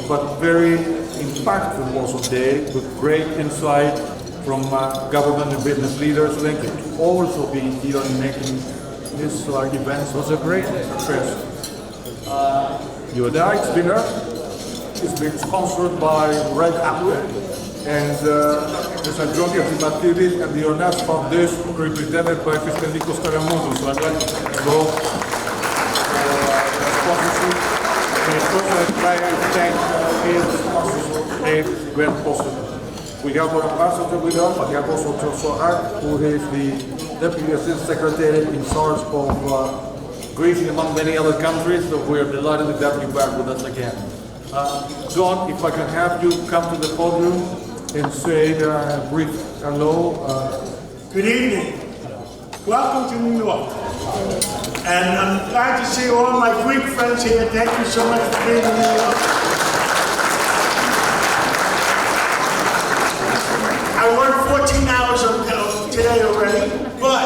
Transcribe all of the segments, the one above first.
but very impactful also day with great insight from government and business leaders. Thank you to also be here and making this event was a great success. Tonight's dinner is being sponsored by Red Apple and Mr. Johnny Ekaterini and the Yannis Foundation, represented by Mr. Stournaras. So I'd like to go sponsorship. And first I'd like to thank his sponsor, when possible. We have our ambassador with us, but we have also Art, who is the Deputy Assistant Secretary in charge of Greece, among many other countries. So we are delighted to have you back with us again. John, if I can have you come to the podium and say a brief hello. Good evening. Welcome to New York. And I'm glad to see all my Greek friends here. Thank you so much for being in New York. I worked 14 hours today already, but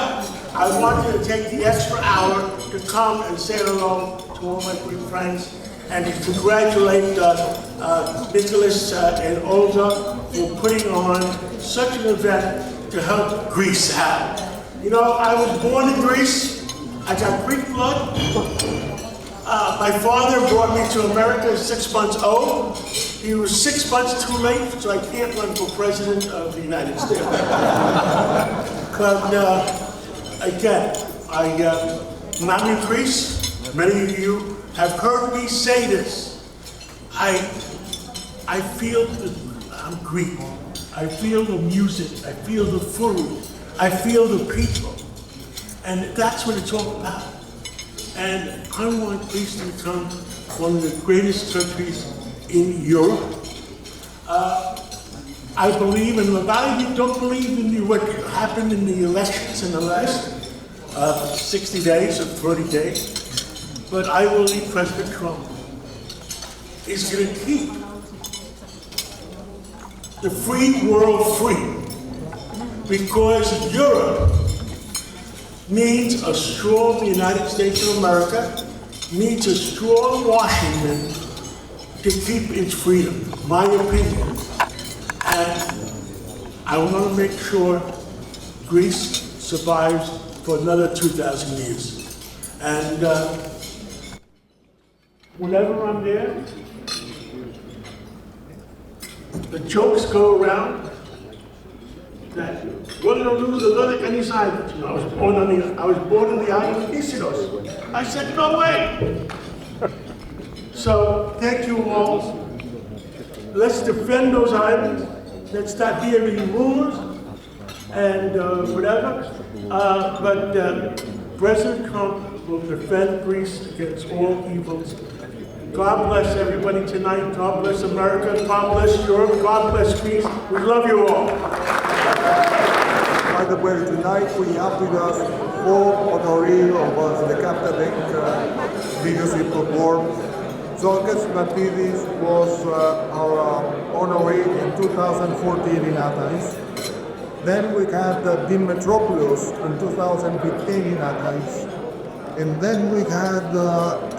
I wanted to take the extra hour to come and say hello to all my Greek friends and to congratulate Nicholas and Olga for putting on such an event to help Greece out. You know, I was born in Greece. I got Greek blood. My father brought me to America 6 months old. He was 6 months too late, so I can't run for president of the United States. But again, I'm in Greece. Many of you have heard me say this. I feel I'm Greek. I feel the music. I feel the food. I feel the people. And that's what it's all about. And I want Greece to become one of the greatest countries in Europe. I believe, and a lot of you don't believe in what happened in the elections in the last 60 days or 30 days. But I believe President Trump is going to keep the free world free, because Europe needs a strong United States of America, needs a strong Washington to keep its freedom, my opinion. And I want to make sure Greece survives for another 2,000 years. And whenever I'm there, the jokes go around that we're going to lose the Hellenic islands. I was born on the island of Isidos. I said, no way. So thank you all. Let's defend those islands. Let's start hearing rumors and whatever. But President Trump will defend Greece against all evils. God bless everybody tonight. God bless America. God bless Europe. God bless Greece. We love you all. By the way, tonight we have with us four honorees of the Ekaterini Leadership Award. Zorkes Matidis was our honoree in 2014 in Athens. Then we had Dimitropoulos in 2015 in Athens. And then we had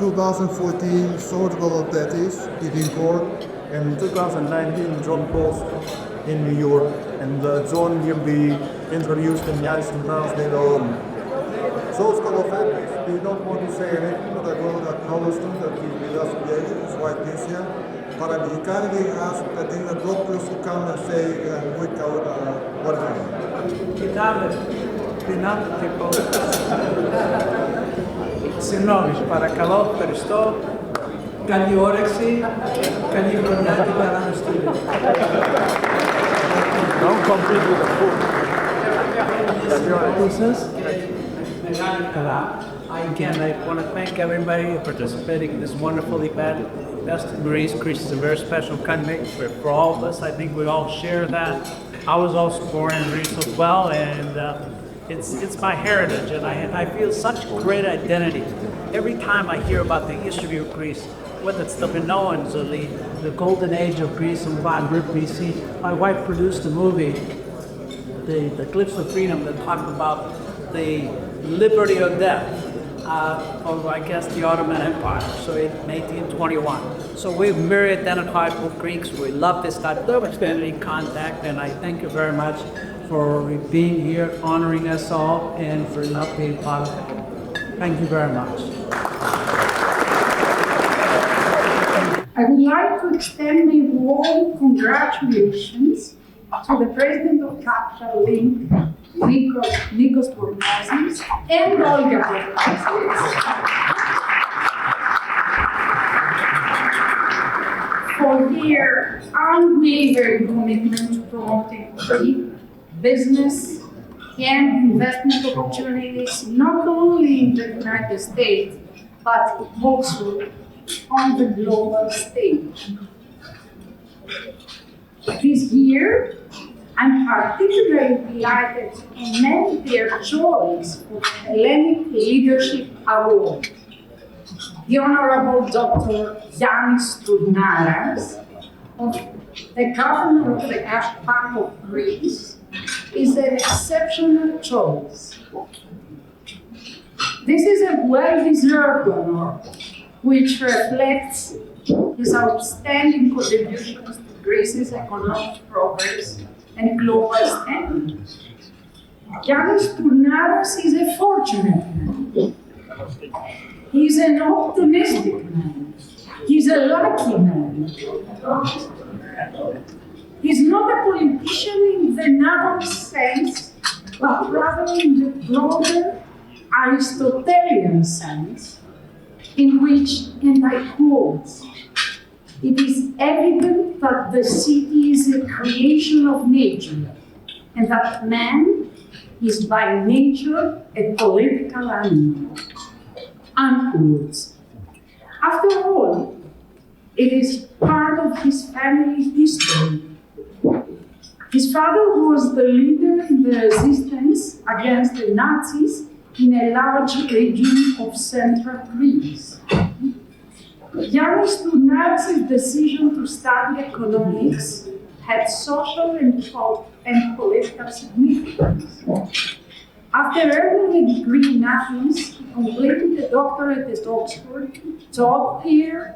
2014 Sourgolotetis in court, and 2019 John Paulson in New York. And John will be introduced in Yannis Stournaras later on. So Skolotetis, we don't want to say anything, but I know that Paulson that will be with us today is right this year. But I kindly ask that Dimitropoulos to come and say quick what it is. Συγγνώμη, παρακαλώ, ευχαριστώ. Καλή όρεξη, καλή χρονιά και καλά να στείλει. Don't compete with the food. Again, I want to thank everybody participating in this wonderful event. Best in Greece. Greece is a very special country for all of us. I think we all share that. I was also born in Greece as well, and it's my heritage, and I feel such great identity. Every time I hear about the history of Greece, whether it's the Minoans or the golden age of Greece in 500 BC, my wife produced a movie, the Cliffs of Freedom, that talked about the liberty or death of, I guess, the Ottoman Empire, so in 1821. So we're very identified with Greeks. We love this type of community contact, and I thank you very much for being here, honoring us all, and for not being part of it. Thank you very much. I would like to extend my warm congratulations to the president of Capital Link, Yannis Stournaras, and Olga for their unwavering commitment to promoting free business and investment opportunities not only in the United States, but also on the global stage. This year, I'm particularly delighted to commend their choice for the Hellenic Leadership Award. The Honorable Dr. Yannis Stournaras, the Governor of the Bank of Greece, is an exceptional choice. This is a well-deserved honor, which reflects his outstanding contributions to Greece's economic progress and global standing. Yannis Stournaras is a fortunate man. He's an optimistic man. He's a lucky man. He's not a politician in the narrow sense, but rather in the broader Aristotelian sense, in which, and I quote, "It is evident that the city is a creation of nature, and that man is by nature a political animal." Unquote. After all, it is part of his family history. His father was the leader in the resistance against the Nazis in a large region of central Greece. Yannis Stournaras' decision to study economics had social and political significance. After earning a degree in Athens, he completed a doctorate at Oxford, taught here,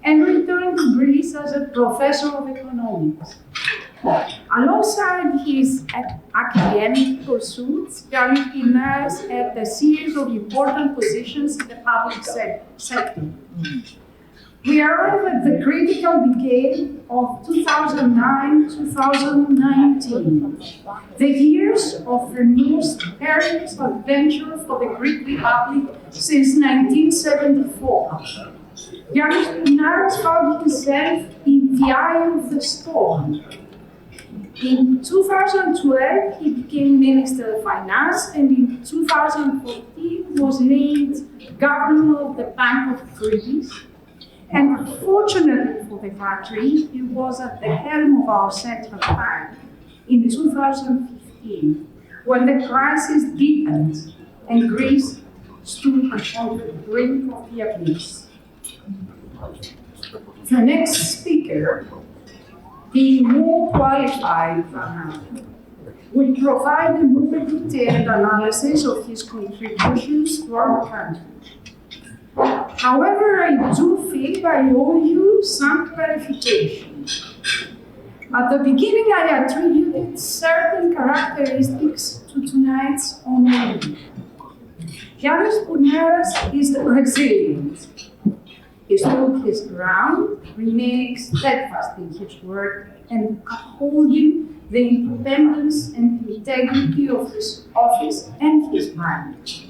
and returned to Greece as a professor of economics. Alongside his academic pursuits, Yannis Stournaras had a series of important positions in the public sector. We arrive at the critical decade of 2009-2019, the years of the most perilous adventure for the Greek Republic since 1974. Yannis Stournaras found himself in the eye of the storm. In 2012, he became Minister of Finance, and in 2014 was named Governor of the Bank of Greece. And unfortunately for the country, he was at the helm of our central bank in 2015, when the crisis deepened and Greece stood on the brink of the abyss. The next speaker, being more qualified than I, will provide a more detailed analysis of his contributions to our country. However, I do think I owe you some clarification. At the beginning, I attributed certain characteristics to tonight's honoree. Yannis Stournaras is resilient. He stood his ground, remaining steadfast in his work, and upholding the independence and integrity of his office and his branch.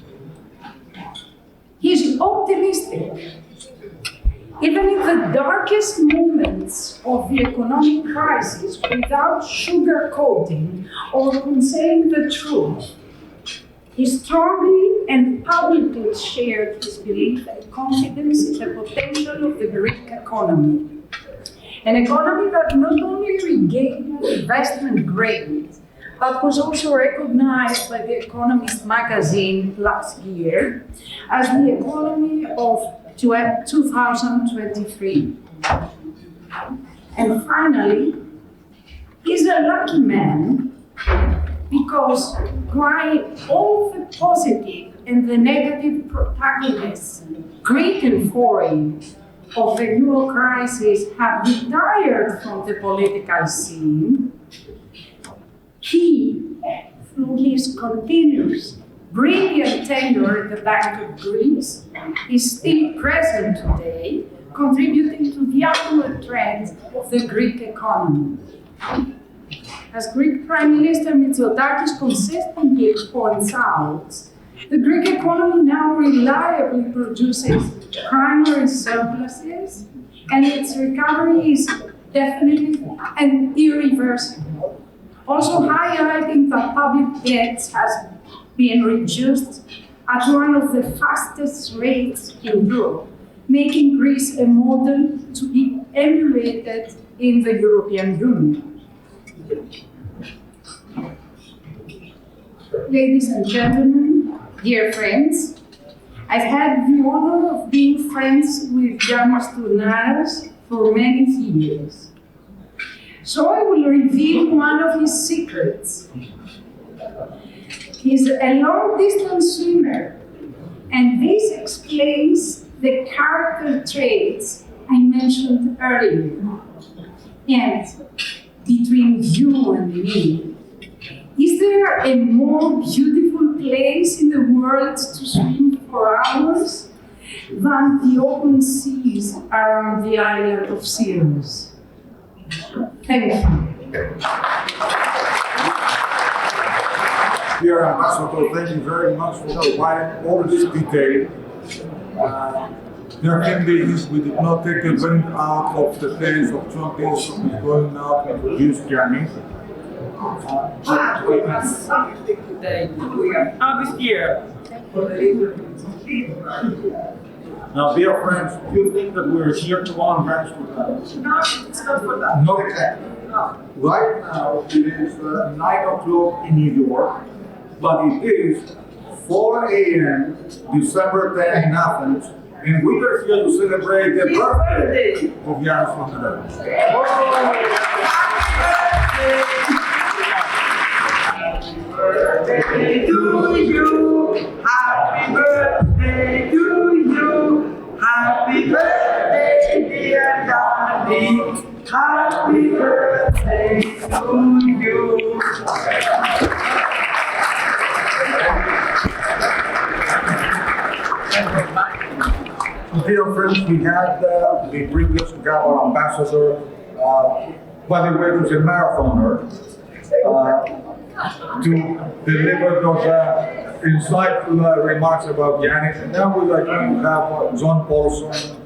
He is optimistic. Even in the darkest moments of the economic crisis, without sugarcoating or concealing the truth, he strongly and publicly shared his belief and confidence in the potential of the Greek economy. An economy that not only regained investment grade, but was also recognized by the Economist magazine last year as the economy of 2023. And finally, he's a lucky man because while all the positive and the negative protagonists, Greek and foreign, of the euro crisis have retired from the political scene, he, through his continuous brilliant tenure at the Bank of Greece, is still present today, contributing to the upward trend of the Greek economy. As Greek Prime Minister Mitsotakis consistently points out, the Greek economy now reliably produces primary surpluses, and its recovery is definitely and irreversible. Also highlighting that public debt has been reduced at one of the fastest rates in Europe, making Greece a model to be emulated in the European Union. Ladies and gentlemen, dear friends, I've had the honor of being friends with Yannis Stournaras for many years. So I will reveal one of his secrets. He's a long-distance swimmer, and this explains the character traits I mentioned earlier. And between you and me, is there a more beautiful place in the world to swim for hours than the open seas around the island of Syros? Thank you. Dear Ambassador, thank you very much for providing all this detail. There can be this, we did not take a event out of the days of John Paulson going out to introduce Yannis. Today we are this year. Now, dear friends, do you think that we're here to honor hands with us? No, it's not for that. Not exactly. Right now, it is 9 o'clock in New York, but it is 4 a.m. December 10 in Athens, and we are here to celebrate the birthday of Yannis Stournaras. Birthday to you, happy birthday to you, happy birthday dear Yannis, happy birthday to you. Dear friends, we had the previous our ambassador, by the way, it was a marathoner, to deliver those insightful remarks about Yannis. And now we're going to have John Paulson.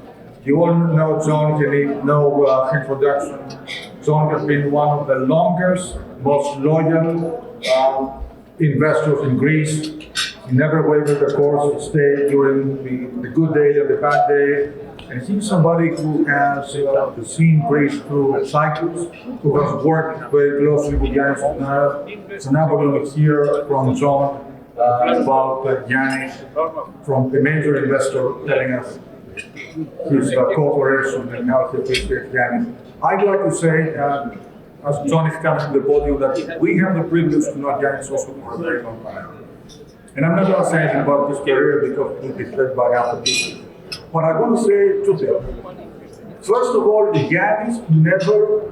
You all know John, you need no introduction. John has been one of the longest, most loyal investors in Greece. He never wavered the course, he stayed during the good day and the bad day. And he's somebody who has seen Greece through cycles, who has worked very closely with Yannis Stournaras. So now we're going to hear from John about Yannis, from a major investor telling us his cooperation and how he appreciates Yannis. I'd like to say, as John is coming to the podium, that we have the privilege to know Yannis also for a very long time. And I'm not going to say anything about his career because it will be said by other people. But I want to say two things. First of all, Yannis never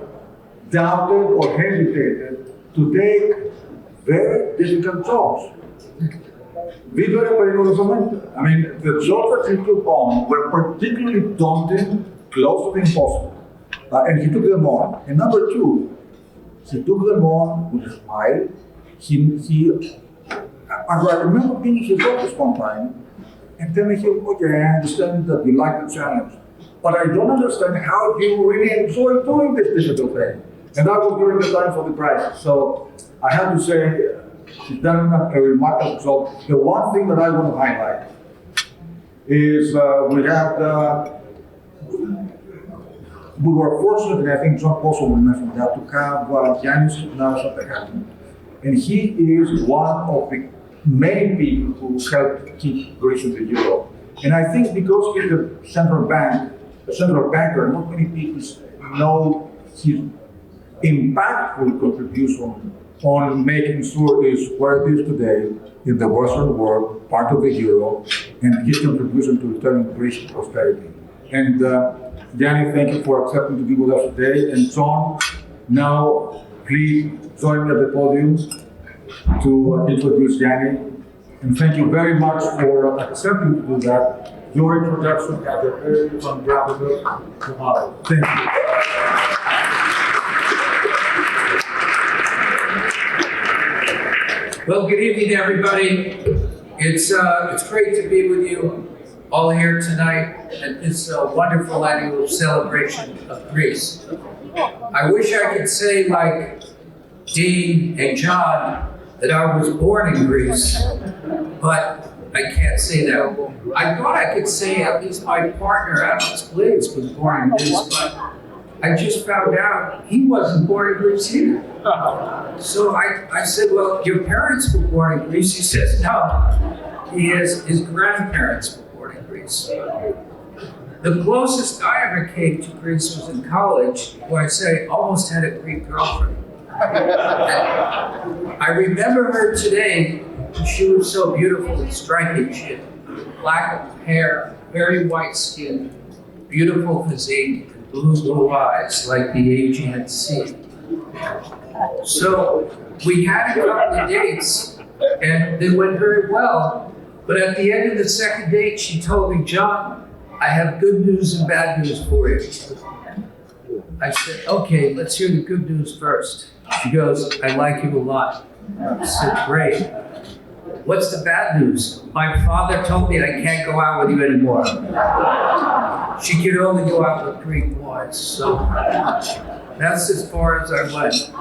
doubted or hesitated to take very difficult jobs. I mean, the jobs that he took on were particularly daunting, close to the impossible. And he took them on. And number two, he took them on with a smile. I remember being in his office one time and telling him, okay, I understand that you like the challenge, but I don't understand how you really enjoy doing this difficult thing. And that was during the time for the crisis. So I have to say, he's done a remarkable job. The one thing that I want to highlight is we were fortunate, and I think John Paulson will mention that, to have Yannis Stournaras at the helm. And he is one of the many people who helped keep Greece in the euro. And I think because he's a central banker, not many people know his impactful contribution on making sure is where it is today in the Western world, part of the euro, and his contribution to returning Greece to prosperity. And Yannis, thank you for accepting to be with us today. And John, now please join me at the podium to introduce Yannis. And thank you very much for accepting to do that. Your introduction had a very ungrabbable tomorrow. Thank you. Well, good evening, everybody. It's great to be with you all here tonight at this wonderful annual celebration of Greece. I wish I could say, like Dean and John, that I was born in Greece, but I can't say that. I thought I could say at least my partner, Alex Blaze, was born in Greece, but I just found out he wasn't born in Greece either. So I said, well, your parents were born in Greece. He says, no, his grandparents were born in Greece. The closest I ever came to Greece was in college, where I say I almost had a Greek girlfriend. I remember her today. She was so beautiful and striking. She had black hair, very white skin, beautiful physique, and blue eyes like the Aegean Sea. So we had a couple of dates, and they went very well. But at the end of the second date, she told me, John, I have good news and bad news for you. I said, okay, let's hear the good news first. She goes, I like you a lot. I said, great. What's the bad news? My father told me I can't go out with you anymore. She could only go out with Greek boys, so that's as far as I went.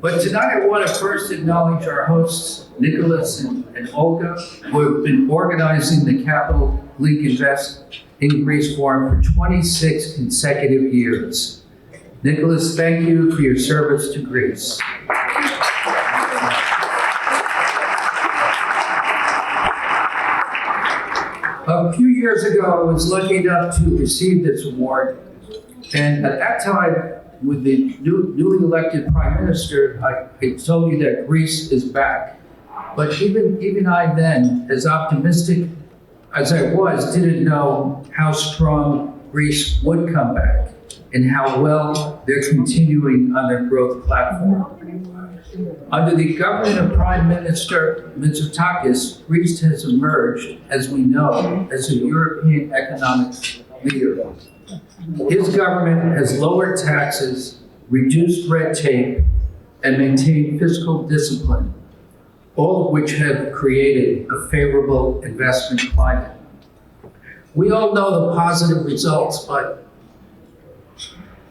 But tonight I want to first acknowledge our hosts, Nicholas and Olga, who have been organizing the Capital Link Invest in Greece Forum for 26 consecutive years. Nicholas, thank you for your service to Greece. A few years ago, I was lucky enough to receive this award, and at that time, with the newly elected Prime Minister, I told you that Greece is back. But even I then, as optimistic as I was, didn't know how strong Greece would come back and how well they're continuing on their growth platform. Under the government of Prime Minister Mitsotakis, Greece has emerged, as we know, as a European economic leader. His government has lowered taxes, reduced red tape, and maintained fiscal discipline, all of which have created a favorable investment climate. We all know the positive results, but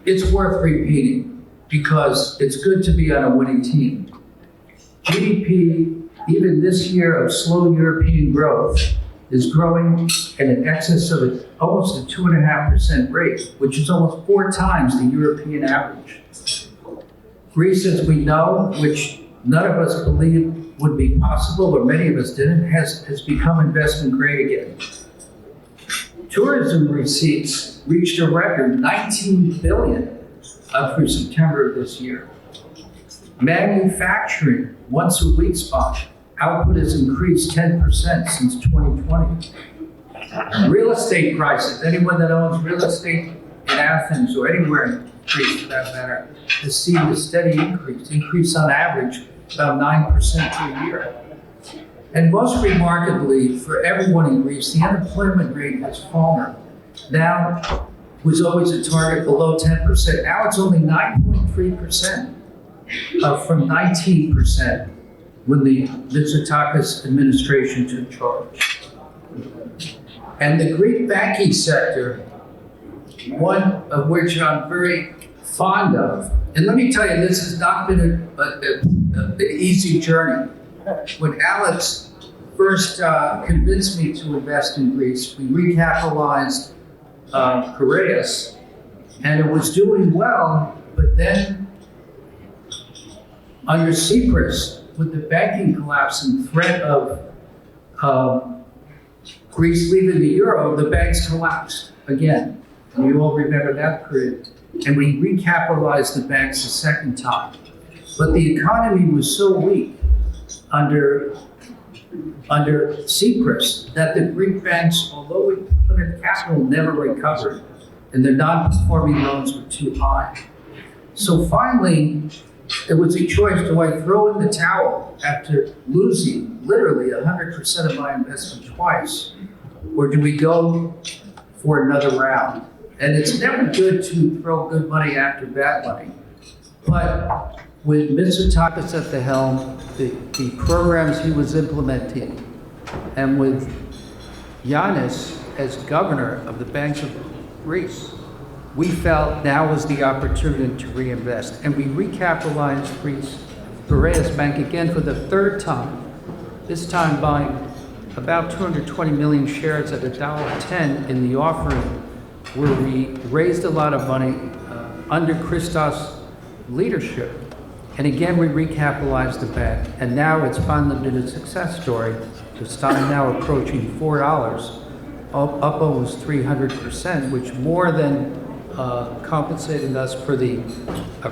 it's worth repeating because it's good to be on a winning team. GDP, even this year of slow European growth, is growing at an excess of almost a 2.5% rate, which is almost 4 times the European average. Greece, as we know, which none of us believed would be possible, or many of us didn't, has become investment grade again. Tourism receipts reached a record 19 billion through September of this year. Manufacturing, once a weak spot, output has increased 10% since 2020. Real estate prices, anyone that owns real estate in Athens or anywhere in Greece for that matter, has seen a steady increase on average about 9% per year. And most remarkably, for everyone in Greece, the unemployment rate has fallen. Now, was always a target below 10%. Now it's only 9.3%, from 19% when the Mitsotakis administration took charge. And the Greek banking sector, one of which I'm very fond of, and let me tell you, this has not been an easy journey. When Alex first convinced me to invest in Greece, we recapitalized Piraeus, and it was doing well, but then under Cyprus, with the banking collapse and threat of Greece leaving the euro, the banks collapsed again. And you all remember that period. And we recapitalized the banks a second time. But the economy was so weak under Cyprus that the Greek banks, although we put but the capital never recovered, and the non-performing loans were too high. So finally, it was a choice: do I throw in the towel after losing literally 100% of my investment twice, or do we go for another round? And it's never good to throw good money after bad money. But with Mr. Takas at the helm, the programs he was implementing, and with Yannis as governor of the Bank of Greece, we felt now was the opportunity to reinvest. And we recapitalized Greece, Piraeus Bank again for the third time, this time buying about 220 million shares at $1.10 in the offering, where we raised a lot of money under Christos' leadership. And again, we recapitalized the bank, and now it's finally been a success story. The stock now approaching $4, up almost 300%, which more than compensated us for the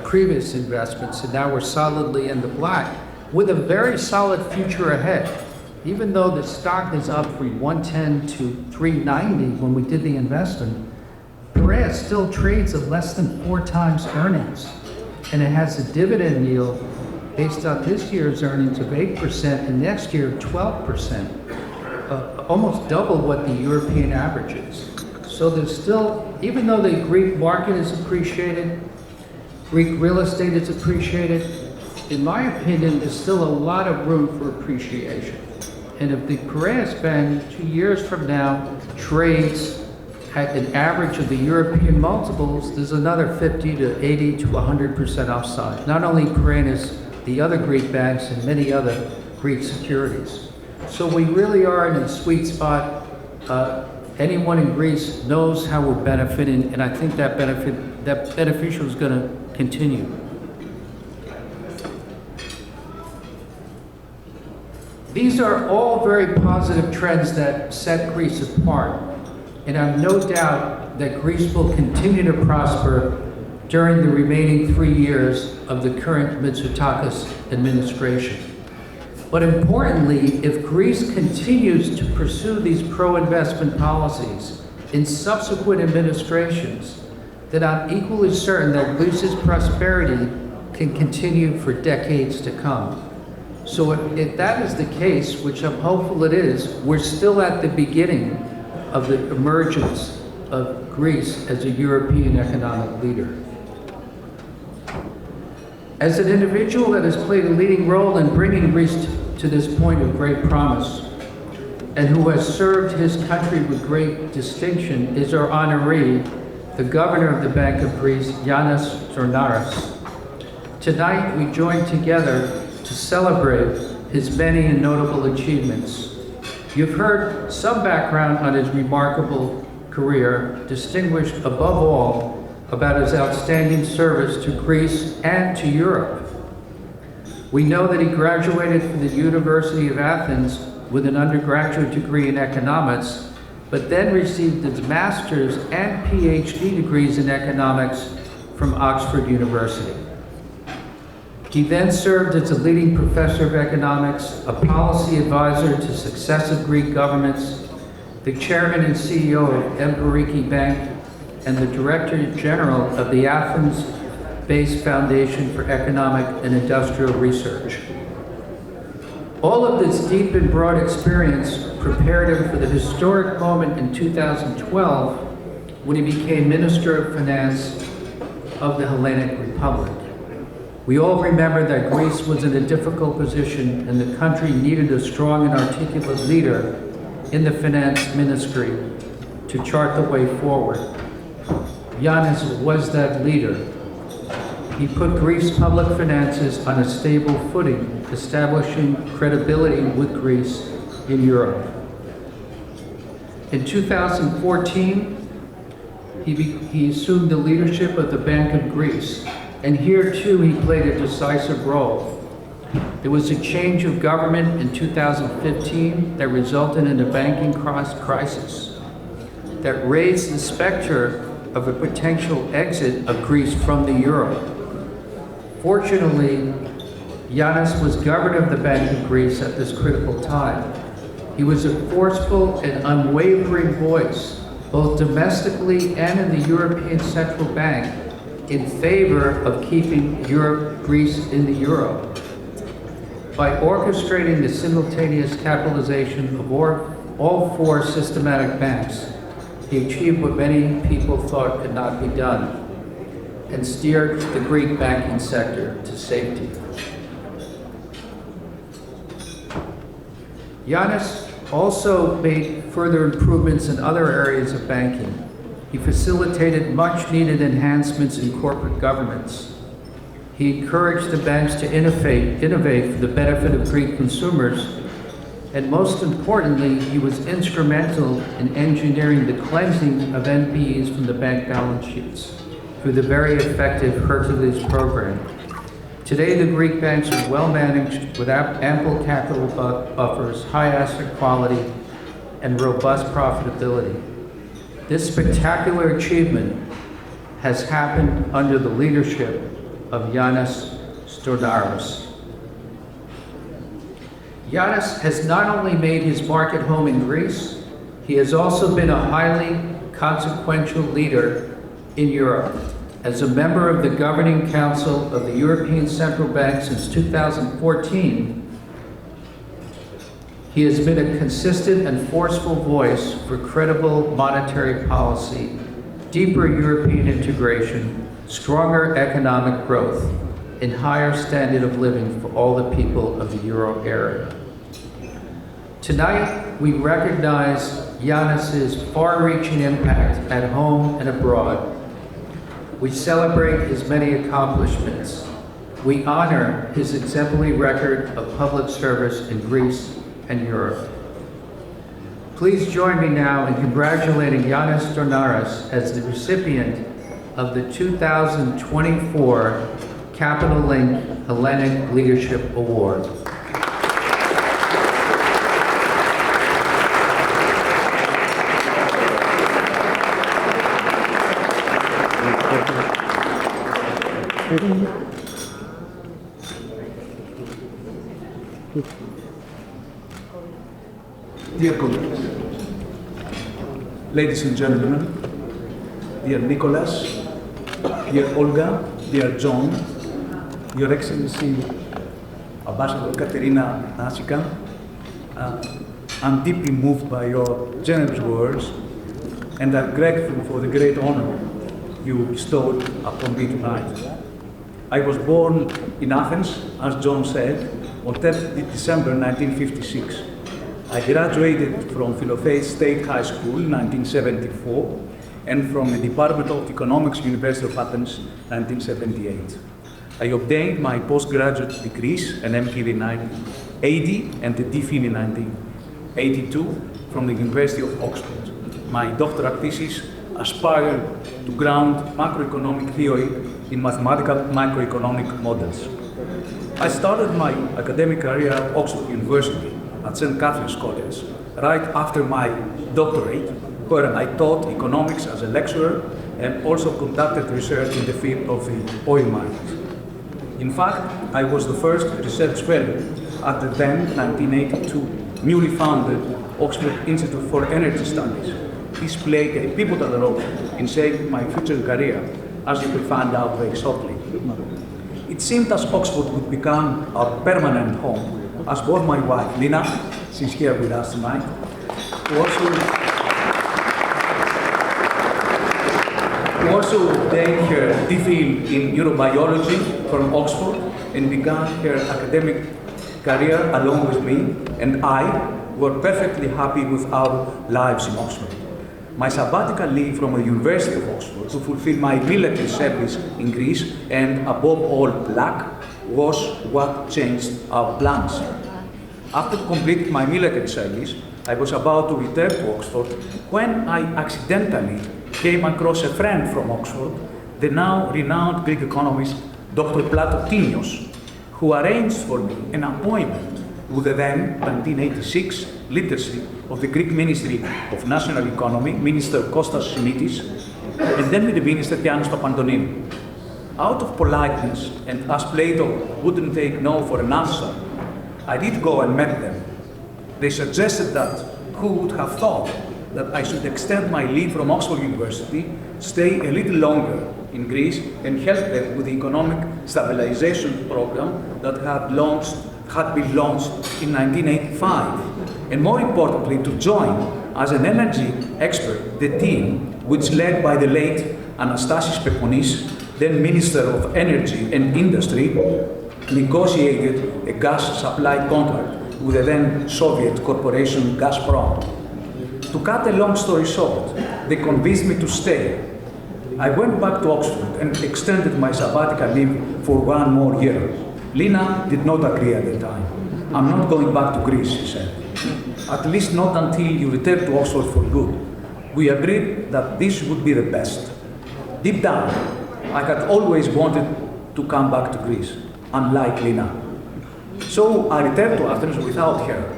previous investments, and now we're solidly in the black with a very solid future ahead. Even though the stock is up from 110 to 390 when we did the investment, Piraeus still trades at less than 4 times earnings, and it has a dividend yield based on this year's earnings of 8% and next year 12%, almost double what the European average is. So there's still, even though the Greek market is appreciated, Greek real estate is appreciated, in my opinion, there's still a lot of room for appreciation. And if the Piraeus Bank 2 years from now trades at an average of the European multiples, there's another 50 to 80 to 100% upside. Not only Piraeus, the other Greek banks and many other Greek securities. So we really are in a sweet spot. Anyone in Greece knows how we're benefiting, and I think that beneficial is going to continue. These are all very positive trends that set Greece apart, and I have no doubt that Greece will continue to prosper during the remaining 3 years of the current Mitsotakis administration. But importantly, if Greece continues to pursue these pro-investment policies in subsequent administrations, then I'm equally certain that Greece's prosperity can continue for decades to come. So if that is the case, which I'm hopeful it is, we're still at the beginning of the emergence of Greece as a European economic leader. As an individual that has played a leading role in bringing Greece to this point of great promise, and who has served his country with great distinction, is our honoree, the governor of the Bank of Greece, Yannis Stournaras. Tonight, we join together to celebrate his many and notable achievements. You've heard some background on his remarkable career, distinguished above all about his outstanding service to Greece and to Europe. We know that he graduated from the University of Athens with an undergraduate degree in economics, but then received his master's and PhD degrees in economics from Oxford University. He then served as a leading professor of economics, a policy advisor to successive Greek governments, the chairman and CEO of Ekaterini Bank, and the Director General of the Athens-based Foundation for Economic and Industrial Research. All of this deep and broad experience prepared him for the historic moment in 2012 when he became Minister of Finance of the Hellenic Republic. We all remember that Greece was in a difficult position and the country needed a strong and articulate leader in the finance ministry to chart the way forward. Yannis was that leader. He put Greece's public finances on a stable footing, establishing credibility with Greece in Europe. In 2014, he assumed the leadership of the Bank of Greece, and here too he played a decisive role. There was a change of government in 2015 that resulted in a banking crisis that raised the specter of a potential exit of Greece from the euro. Fortunately, Yannis was governor of the Bank of Greece at this critical time. He was a forceful and unwavering voice both domestically and in the European Central Bank, in favor of keeping Greece in the euro. By orchestrating the simultaneous capitalization of all four systematic banks, he achieved what many people thought could not be done, and steered the Greek banking sector to safety. Yannis also made further improvements in other areas of banking. He facilitated much-needed enhancements in corporate governance. He encouraged the banks to innovate for the benefit of Greek consumers, and most importantly, he was instrumental in engineering the cleansing of NPEs from the bank balance sheets through the very effective Hercules program. Today, the Greek banks are well managed with ample capital buffers, high asset quality, and robust profitability. This spectacular achievement has happened under the leadership of Yannis Stournaras. Yannis has not only made his mark at home in Greece, he has also been a highly consequential leader in Europe. As a member of the Governing Council of the European Central Bank since 2014, he has been a consistent and forceful voice for credible monetary policy, deeper European integration, stronger economic growth, and higher standard of living for all the people of the euro area. Tonight, we recognize Yannis's far-reaching impact at home and abroad. We celebrate his many accomplishments. We honor his exemplary record of public service in Greece and Europe. Please join me now in congratulating Yannis Stournaras as the recipient of the 2024 Capital Link Hellenic Leadership Award. Dear colleagues, ladies and gentlemen, dear Nicholas, dear Olga, dear John, Your Excellency, Ambassador Ekaterini Nassika, I'm deeply moved by your generous words, and I'm grateful for the great honor you bestowed upon me tonight. I was born in Athens, as John said, on 10th December 1956. I graduated from Philofaith State High School in 1974 and from the Department of Economics, University of Athens, 1978. I obtained my postgraduate degrees, an MPhil in 1980 and a DPhil in 1982 from the University of Oxford. My doctoral thesis aspired to ground macroeconomic theory in mathematical microeconomic models. I started my academic career at Oxford University at St. Catherine's College, right after my doctorate, where I taught economics as a lecturer and also conducted research in the field of the oil market. In fact, I was the first research fellow at the then 1982 newly founded Oxford Institute for Energy Studies. This played a pivotal role in shaping my future career, as you will find out very shortly. It seemed as Oxford would become our permanent home, as both my wife, Lina, she's here with us tonight, who also obtained her DPhil in neurobiology from Oxford and began her academic career along with me, and I were perfectly happy with our lives in Oxford. My sabbatical leave from the University of Oxford to fulfill my military service in Greece, and above all black, was what changed our plans. After completing my military service, I was about to return to Oxford when I accidentally came across a friend from Oxford, the now renowned Greek economist, Dr. Platotinios, who arranged for me an appointment with the then 1986 leadership of the Greek Ministry of National Economy, Minister Kostas Simitis, and then with the Minister Yannis Stournaras. Out of politeness, and as Plato wouldn't take no for an answer, I did go and met them. They suggested that who would have thought that I should extend my leave from Oxford University, stay a little longer in Greece, and help them with the economic stabilization program that had been launched in 1985. And more importantly, to join as an energy expert the team which led by the late Anastasis Pekonis, then Minister of Energy and Industry, negotiated a gas supply contract with the then Soviet corporation Gazprom. To cut a long story short, they convinced me to stay. I went back to Oxford and extended my sabbatical leave for 1 more year. Lina did not agree at the time. I'm not going back to Greece, she said. At least not until you return to Oxford for good. We agreed that this would be the best. Deep down, I had always wanted to come back to Greece, unlike Lina. So I returned to Athens without her,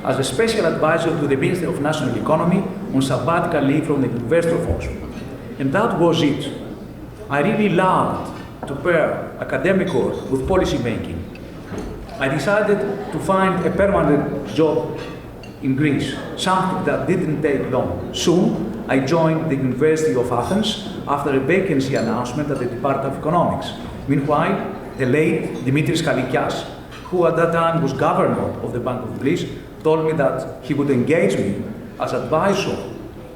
as a special advisor to the Minister of National Economy on sabbatical leave from the University of Oxford. And that was it. I really loved to pair academic work with policy making. I decided to find a permanent job in Greece, something that didn't take long. Soon, I joined the University of Athens after a vacancy announcement at the Department of Economics. Meanwhile, the late Dimitris Kalikias, who at that time was governor of the Bank of Greece, told me that he would engage me as advisor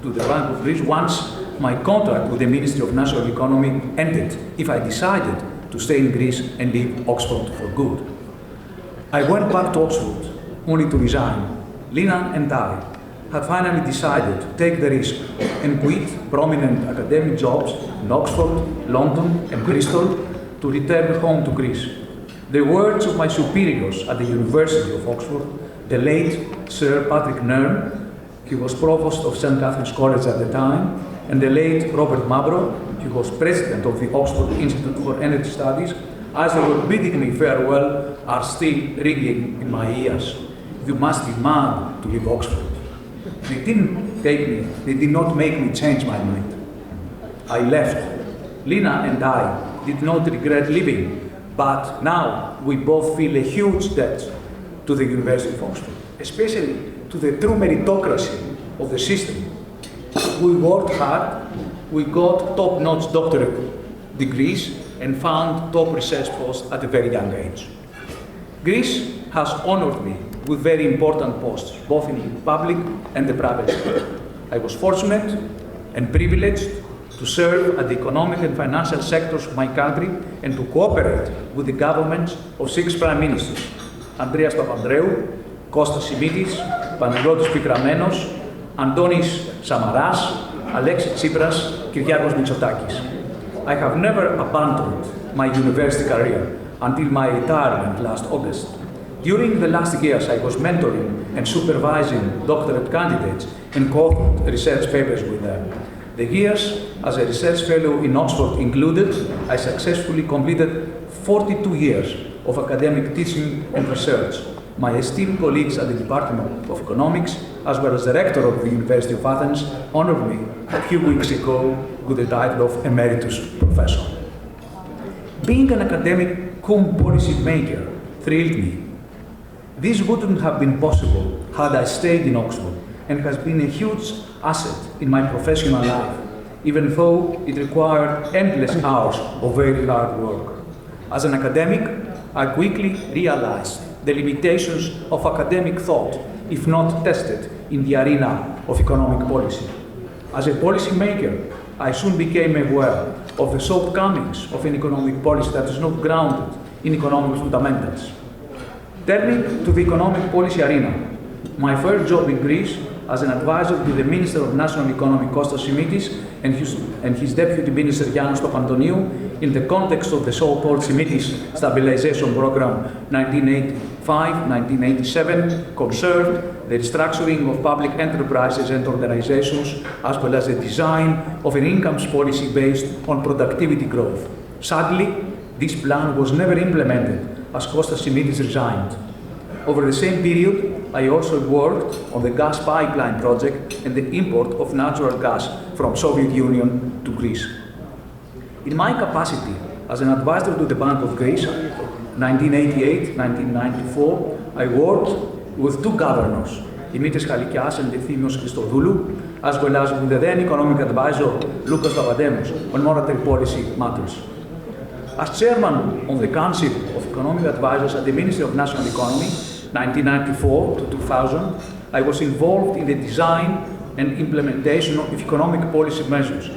to the Bank of Greece once my contract with the Ministry of National Economy ended, if I decided to stay in Greece and leave Oxford for good. I went back to Oxford, only to resign. Lina and I had finally decided to take the risk and quit prominent academic jobs in Oxford, London, and Bristol to return home to Greece. The words of my superiors at the University of Oxford, the late Sir Patrick Nairn, he was provost of St. Catherine's College at the time, and the late Robert Mabro, he was president of the Oxford Institute for Energy Studies, as they were bidding me farewell, are still ringing in my ears. You must be mad to leave Oxford. They did not make me change my mind. I left. Lina and I did not regret leaving, but now we both feel a huge debt to the University of Oxford, especially to the true meritocracy of the system. We worked hard, we got top-notch doctorate degrees, and found top research posts at a very young age. Greece has honored me with very important posts, both in the public and the private sector. I was fortunate and privileged to serve at the economic and financial sectors of my country and to cooperate with the governments of 6 prime ministers: Andreas Papandreou, Kostas Simitis, Panagiotis Pikramenos, Antonis Samaras, Alexis Tsipras, Kyriakos Mitsotakis. I have never abandoned my university career until my retirement last August. During the last years, I was mentoring and supervising doctorate candidates and co-authored research papers with them. The years as a research fellow in Oxford included, I successfully completed 42 years of academic teaching and research. My esteemed colleagues at the Department of Economics, as well as the rector of the University of Athens, honored me a few weeks ago with the title of Emeritus Professor. Being an academic cum policy maker thrilled me. This wouldn't have been possible had I stayed in Oxford, and has been a huge asset in my professional life, even though it required endless hours of very hard work. As an academic, I quickly realized the limitations of academic thought, if not tested in the arena of economic policy. As a policy maker, I soon became aware of the shortcomings of an economic policy that is not grounded in economic fundamentals. Turning to the economic policy arena, my first job in Greece as an advisor to the Minister of National Economy, Kostas Simitis, and his Deputy Minister, Yannis Stournaras, in the context of the so-called Simitis Stabilization Program 1985-1987, concerned the restructuring of public enterprises and organizations, as well as the design of an incomes policy based on productivity growth. Sadly, this plan was never implemented as Kostas Simitis resigned. Over the same period, I also worked on the gas pipeline project and the import of natural gas from Soviet Union to Greece. In my capacity as an advisor to the Bank of Greece, 1988-1994, I worked with 2 governors, Dimitris Chalikias and Efthymios Christodoulou, as well as with the then economic advisor Lucas Papademos on monetary policy matters. As chairman of the Council of Economic Advisors at the Ministry of National Economy, 1994 to 2000, I was involved in the design and implementation of economic policy measures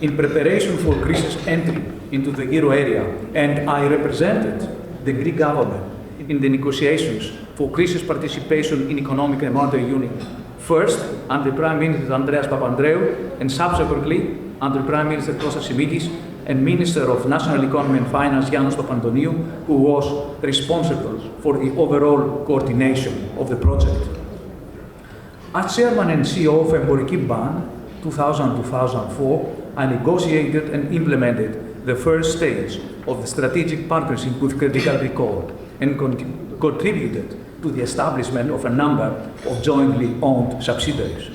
in preparation for Greece's entry into the euro area, and I represented the Greek government in the negotiations for Greece's participation in economic and monetary union, first under Prime Minister Andreas Papandreou and subsequently under Prime Minister Kostas Simitis and Minister of National Economy and Finance Yannis Stournaras, who was responsible for the overall coordination of the project. As Chairman and CEO of Emporiki Bank, 2000-2004, I negotiated and implemented the first stage of the strategic partnership with Credit Agricole and contributed to the establishment of a number of jointly owned subsidiaries.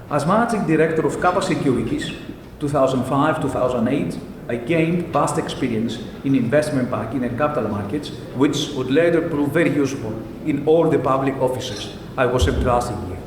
As Managing Director of Kappa Securities, 2005-2008, I gained vast experience in investment banking and capital markets, which would later prove very useful in all the public offices I was entrusted with.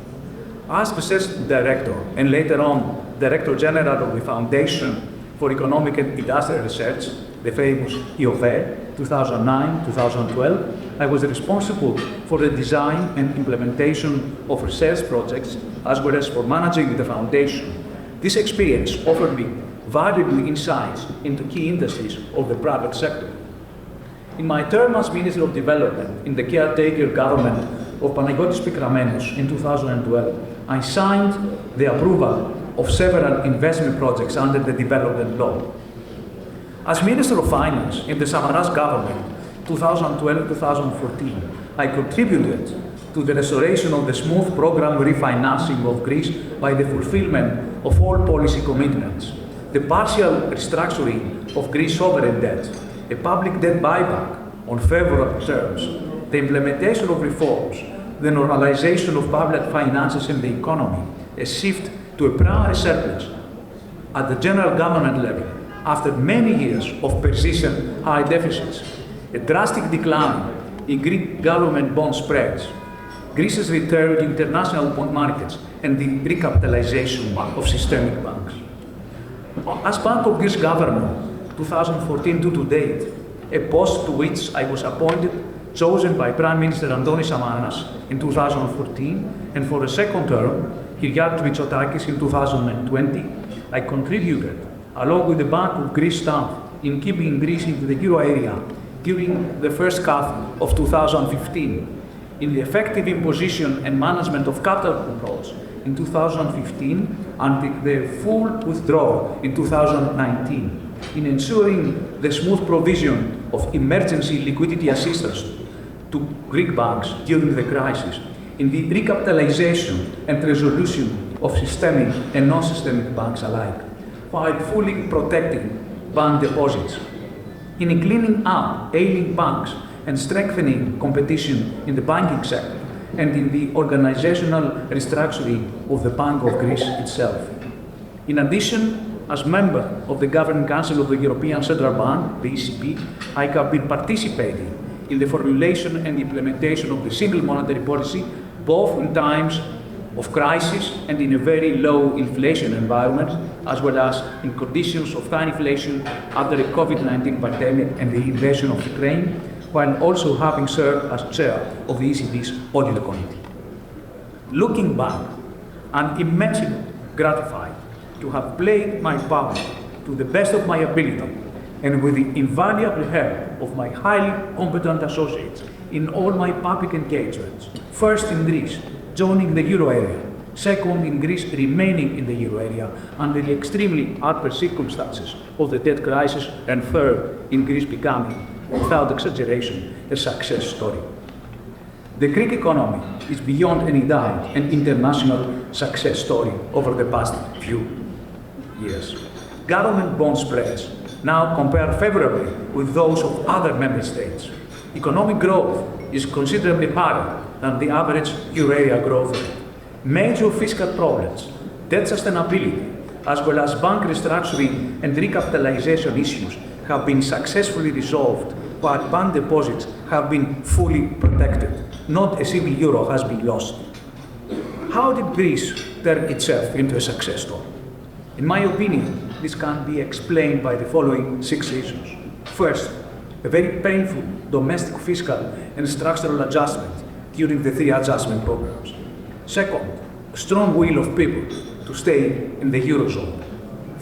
As Research Director and later on Director General of the Foundation for Economic and Industrial Research, the famous IOVE, 2009-2012, I was responsible for the design and implementation of research projects as well as for managing the foundation. This experience offered me valuable insights into key industries of the private sector. In my term as Minister of Development in the caretaker government of Panagiotis Pikramenos in 2012, I signed the approval of several investment projects under the development law. As Minister of Finance in the Samaras government, 2012-2014, I contributed to the restoration of the smooth program refinancing of Greece by the fulfillment of all policy commitments, the partial restructuring of Greece's sovereign debt, a public debt buyback on favorable terms, the implementation of reforms, the normalization of public finances and the economy, a shift to a primary surplus at the general government level after many years of persistent high deficits, a drastic decline in Greek government bond spreads, Greece's return to international bond markets, and the recapitalization of systemic banks. As Bank of Greece Governor, 2014 to date, a post to which I was appointed, chosen by Prime Minister Antonis Samaras in 2014, and for a second term, Kyriakos Mitsotakis in 2020, I contributed, along with the Bank of Greece staff, in keeping Greece into the euro area during the first half of 2015, in the effective imposition and management of capital controls in 2015 and the full withdrawal in 2019, in ensuring the smooth provision of emergency liquidity assistance to Greek banks during the crisis, in the recapitalization and resolution of systemic and non-systemic banks alike, while fully protecting bank deposits, in cleaning up ailing banks and strengthening competition in the banking sector, and in the organizational restructuring of the Bank of Greece itself. In addition, as member of the Governing Council of the European Central Bank, the ECB, I have been participating in the formulation and implementation of the single monetary policy, both in times of crisis and in a very low inflation environment, as well as in conditions of high inflation after the COVID-19 pandemic and the invasion of Ukraine, while also having served as chair of the ECB's Audit Committee. Looking back, I'm immensely gratified to have played my part to the best of my ability and with the invaluable help of my highly competent associates in all my public engagements, first in Greece, joining the euro area, second in Greece remaining in the euro area under the extremely adverse circumstances of the debt crisis, and third in Greece becoming, without exaggeration, a success story. The Greek economy is beyond any doubt an international success story over the past few years. Government bond spreads now compare favorably with those of other member states. Economic growth is considerably higher than the average euro area growth rate. Major fiscal problems, debt sustainability, as well as bank restructuring and recapitalization issues have been successfully resolved, while bank deposits have been fully protected. Not a single euro has been lost. How did Greece turn itself into a success story? In my opinion, this can be explained by the following 6 reasons. First, a very painful domestic fiscal and structural adjustment during the 3 adjustment programs. Second, a strong will of people to stay in the Eurozone.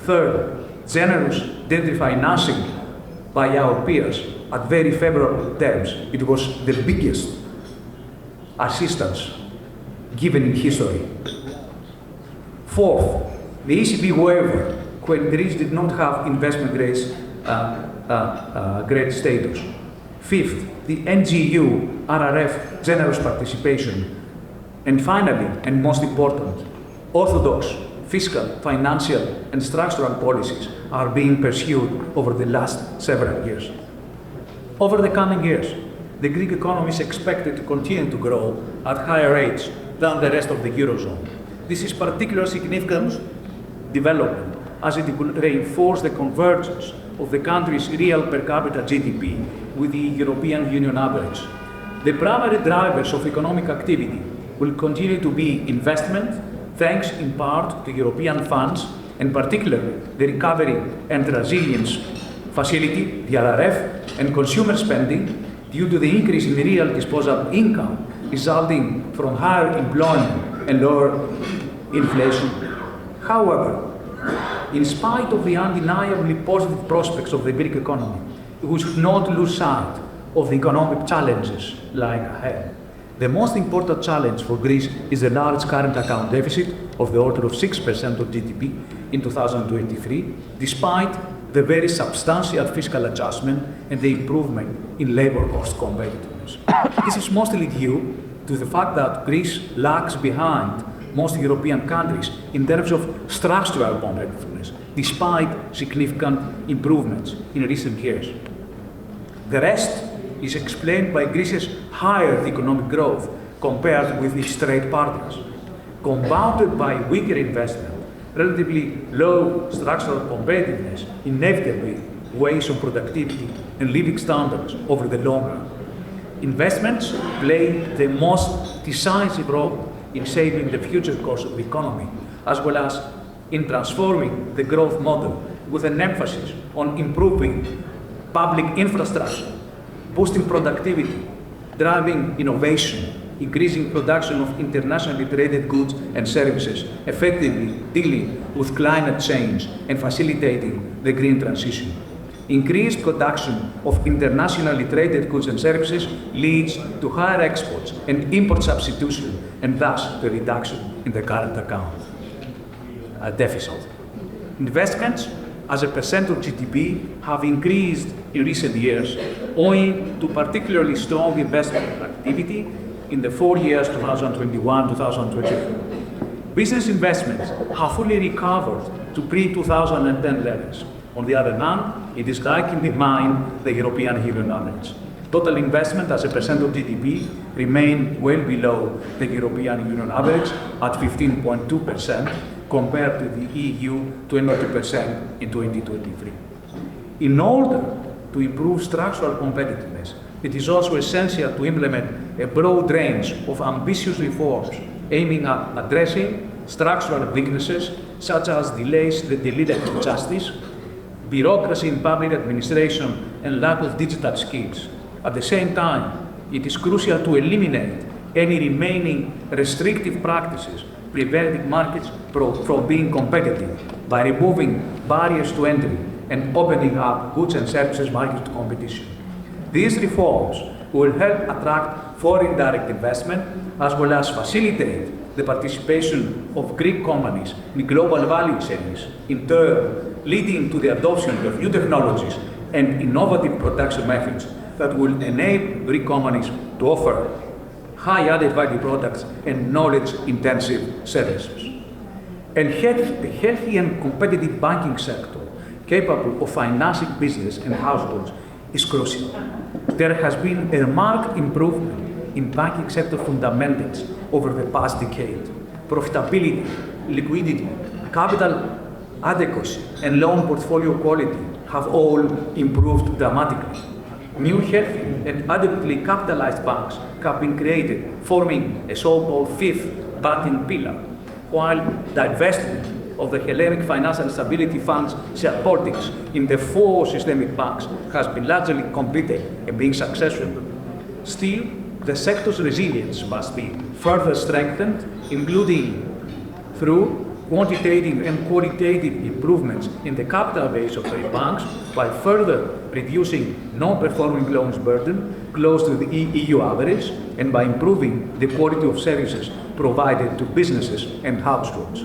Third, generous debt refinancing by our peers at very favorable terms. It was the biggest assistance given in history. Fourth, the ECB waiver when Greece did not have investment grade status. Fifth, the NGU RRF generous participation. And finally, and most important, orthodox fiscal, financial, and structural policies are being pursued over the last several years. Over the coming years, the Greek economy is expected to continue to grow at higher rates than the rest of the Eurozone. This is particularly significant development as it will reinforce the convergence of the country's real per capita GDP with the European Union average. The primary drivers of economic activity will continue to be investment, thanks in part to European funds, and particularly the Recovery and Resilience Facility, the RRF, and consumer spending due to the increase in real disposable income resulting from higher employment and lower inflation. However, in spite of the undeniably positive prospects of the Greek economy, we should not lose sight of the economic challenges lying ahead. The most important challenge for Greece is the large current account deficit of the order of 6% of GDP in 2023, despite the very substantial fiscal adjustment and the improvement in labor cost competitiveness. This is mostly due to the fact that Greece lags behind most European countries in terms of structural competitiveness, despite significant improvements in recent years. The rest is explained by Greece's higher economic growth compared with its trade partners, compounded by weaker investment, relatively low structural competitiveness inevitably weighs on productivity and living standards over the long run. Investments play the most decisive role in shaping the future course of the economy, as well as in transforming the growth model with an emphasis on improving public infrastructure, boosting productivity, driving innovation, increasing production of internationally traded goods and services, effectively dealing with climate change and facilitating the green transition. Increased production of internationally traded goods and services leads to higher exports and import substitution, and thus the reduction in the current account deficit. Investments as a percent of GDP have increased in recent years owing to particularly strong investment activity in the 4 years 2021-2023. Business investments have fully recovered to pre-2010 levels. On the other hand, it is lagging behind the European Union average. Total investment as a percent of GDP remain well below the European Union average at 15.2% compared to the EU 22% in 2023. In order to improve structural competitiveness, it is also essential to implement a broad range of ambitious reforms aiming at addressing structural weaknesses such as delays delivered to justice, bureaucracy in public administration, and lack of digital skills. At the same time, it is crucial to eliminate any remaining restrictive practices preventing markets from being competitive by removing barriers to entry and opening up goods and services market to competition. These reforms will help attract foreign direct investment as well as facilitate the participation of Greek companies in global value chains, in turn leading to the adoption of new technologies and innovative production methods that will enable Greek companies to offer high added value products and knowledge-intensive services. A healthy and competitive banking sector capable of financing business and households is crucial. There has been a marked improvement in banking sector fundamentals over the past decade. Profitability, liquidity, capital adequacy, and loan portfolio quality have all improved dramatically. New healthy and adequately capitalized banks have been created, forming a so-called fifth banking pillar, while divestment of the Hellenic Financial Stability Fund's shareholdings in the 4 systemic banks has been largely completed and being successful. Still, the sector's resilience must be further strengthened, including through quantitative and qualitative improvements in the capital base of the banks, while further reducing non-performing loans burden close to the EU average, and by improving the quality of services provided to businesses and households.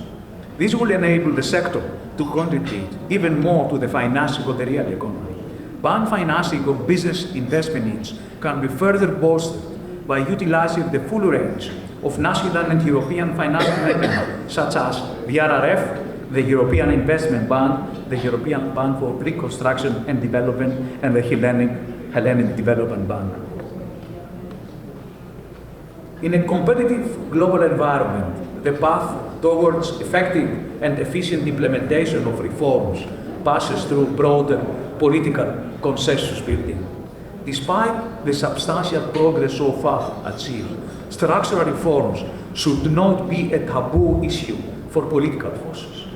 This will enable the sector to contribute even more to the financing of the real economy. Bank financing of business investment needs can be further bolstered by utilizing the full range of national and European financing mechanisms, such as the RRF, the European Investment Bank, the European Bank for Reconstruction and Development, and the Hellenic Development Bank. In a competitive global environment, the path towards effective and efficient implementation of reforms passes through broader political consensus building. Despite the substantial progress so far achieved, structural reforms should not be a taboo issue for political forces.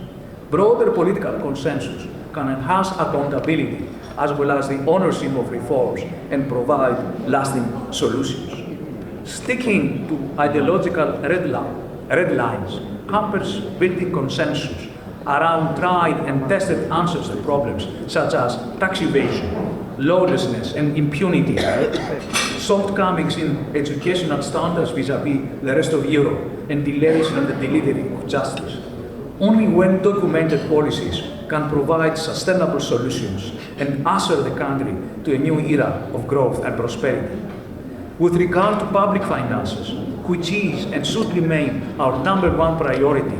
Broader political consensus can enhance accountability as well as the ownership of reforms and provide lasting solutions. Sticking to ideological red lines hampers building consensus around tried and tested answers to problems such as tax evasion, lawlessness, and impunity, shortcomings in educational standards vis-à-vis the rest of Europe, and delays in the delivery of justice. Only when documented policies can provide sustainable solutions and usher the country to a new era of growth and prosperity. With regard to public finances, which is and should remain our #1 priority,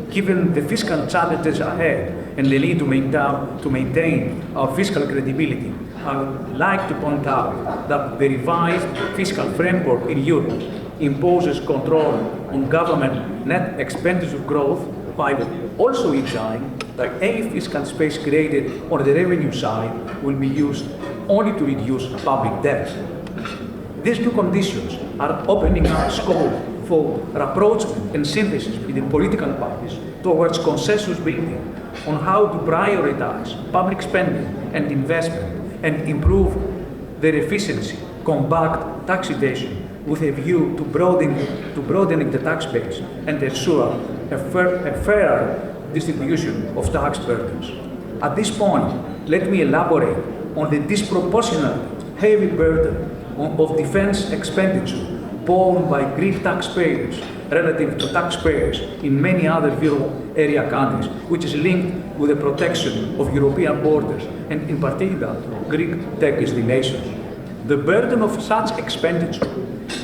given the fiscal challenges ahead and the need to maintain our fiscal credibility, I would like to point out that the revised fiscal framework in Europe imposes control on government net expenditure growth, while also ensuring that any fiscal space created on the revenue side will be used only to reduce public debt. These two conditions are opening up scope for rapprochement and synthesis between political parties towards consensus building on how to prioritize public spending and investment and improve their efficiency, combat tax evasion with a view to broadening the tax base and ensure a fairer distribution of tax burdens. At this point, let me elaborate on the disproportionate heavy burden of defense expenditure borne by Greek taxpayers relative to taxpayers in many other euro area countries, which is linked with the protection of European borders and in particular Greek-Turkish relations. The burden of such expenditure,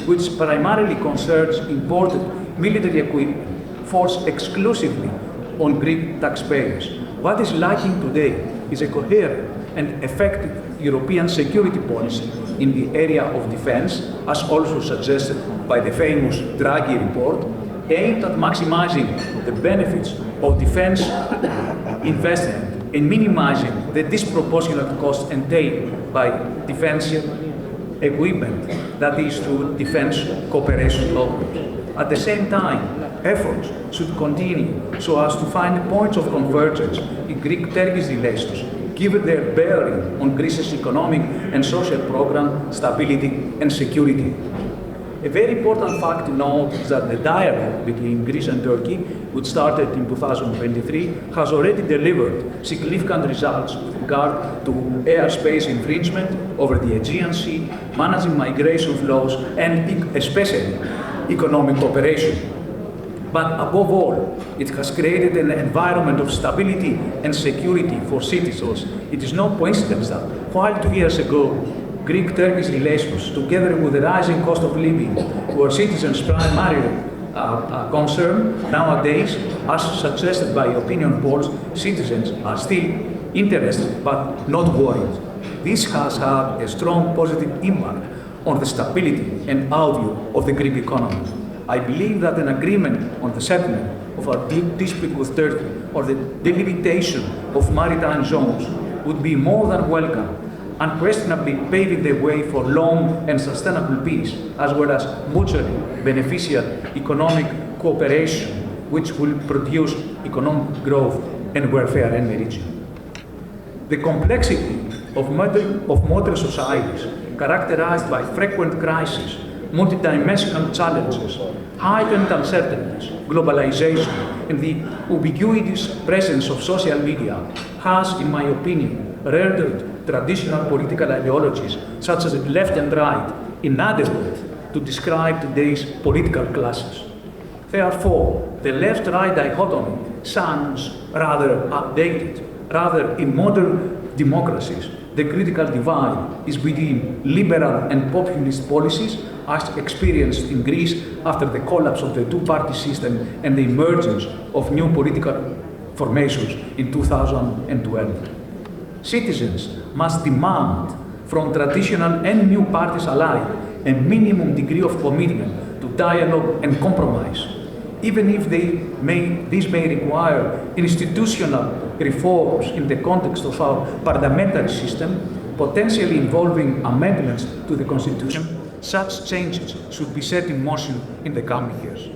which primarily concerns imported military equipment, falls exclusively on Greek taxpayers. What is lacking today is a coherent and effective European security policy in the area of defense, as also suggested by the famous Draghi report, aimed at maximizing the benefits of defense investment and minimizing the disproportionate costs entailed by defensive equipment, that is through defense cooperation law. At the same time, efforts should continue so as to find points of convergence in Greek-Turkish relations, given their bearing on Greece's economic and social program, stability and security. A very important fact to note is that the dialogue between Greece and Turkey, which started in 2023, has already delivered significant results with regard to airspace infringement over the Aegean Sea, managing migration flows, and especially economic cooperation. But above all, it has created an environment of stability and security for citizens. It is no coincidence that while 2 years ago, Greek-Turkish relations, together with the rising cost of living, were citizens' primary concern, nowadays, as suggested by opinion polls, citizens are still interested but not worried. This has had a strong positive impact on the stability and outlook of the Greek economy. I believe that an agreement on the settlement of our dispute with Turkey or the delimitation of maritime zones would be more than welcome, unquestionably paving the way for long and sustainable peace, as well as mutually beneficial economic cooperation which will produce economic growth and welfare in the region. The complexity of modern societies, characterized by frequent crises, multidimensional challenges, heightened uncertainties, globalization, and the ubiquitous presence of social media has, in my opinion, rendered traditional political ideologies, such as left and right, inadequate to describe today's political classes. Therefore, the left-right dichotomy sounds rather outdated. Rather, in modern democracies, the critical divide is between liberal and populist policies, as experienced in Greece after the collapse of the two-party system and the emergence of new political formations in 2012. Citizens must demand from traditional and new parties alike a minimum degree of commitment to dialogue and compromise, even if this may require institutional reforms in the context of our parliamentary system, potentially involving amendments to the Constitution. Such changes should be set in motion in the coming years.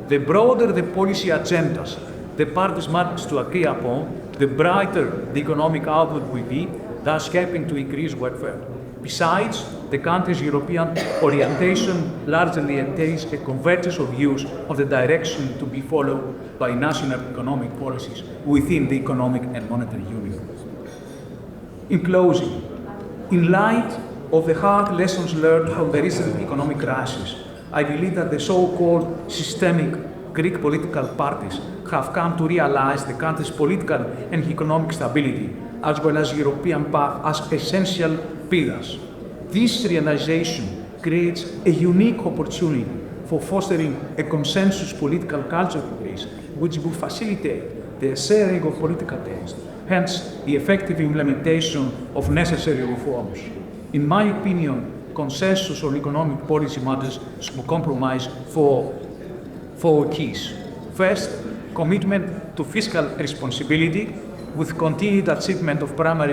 The broader the policy agendas the parties manage to agree upon, the brighter the economic outlook will be, thus helping to increase welfare. Besides, the country's European orientation largely entails a convergence of views of the direction to be followed by national economic policies within the Economic and Monetary Union. In closing, in light of the hard lessons learned from the recent economic crisis, I believe that the so-called systemic Greek political parties have come to realize the country's political and economic stability, as well as European path, as essential pillars. This realization creates a unique opportunity for fostering a consensus political culture in Greece, which will facilitate the sharing of political taste, hence the effective implementation of necessary reforms. In my opinion, consensus on economic policy matters should compromise for four keys. First, commitment to fiscal responsibility with continued achievement of primary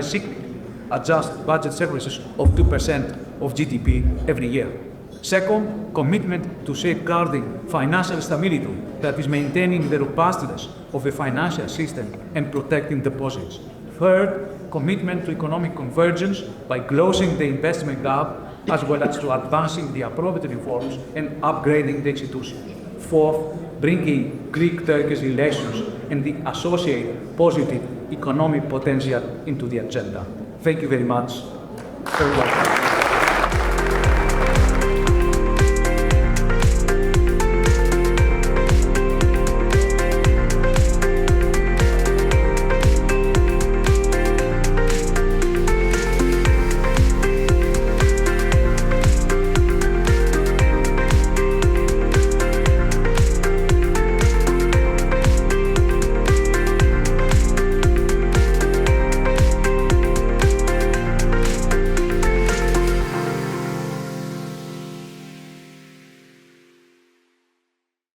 adjusted budget surpluses of 2% of GDP every year. Second, commitment to safeguarding financial stability, that is maintaining the robustness of the financial system and protecting deposits. Third, commitment to economic convergence by closing the investment gap, as well as to advancing the appropriate reforms and upgrading the institutions. Fourth, bringing Greek-Turkish relations and the associated positive economic potential into the agenda. Thank you very much. Very welcome.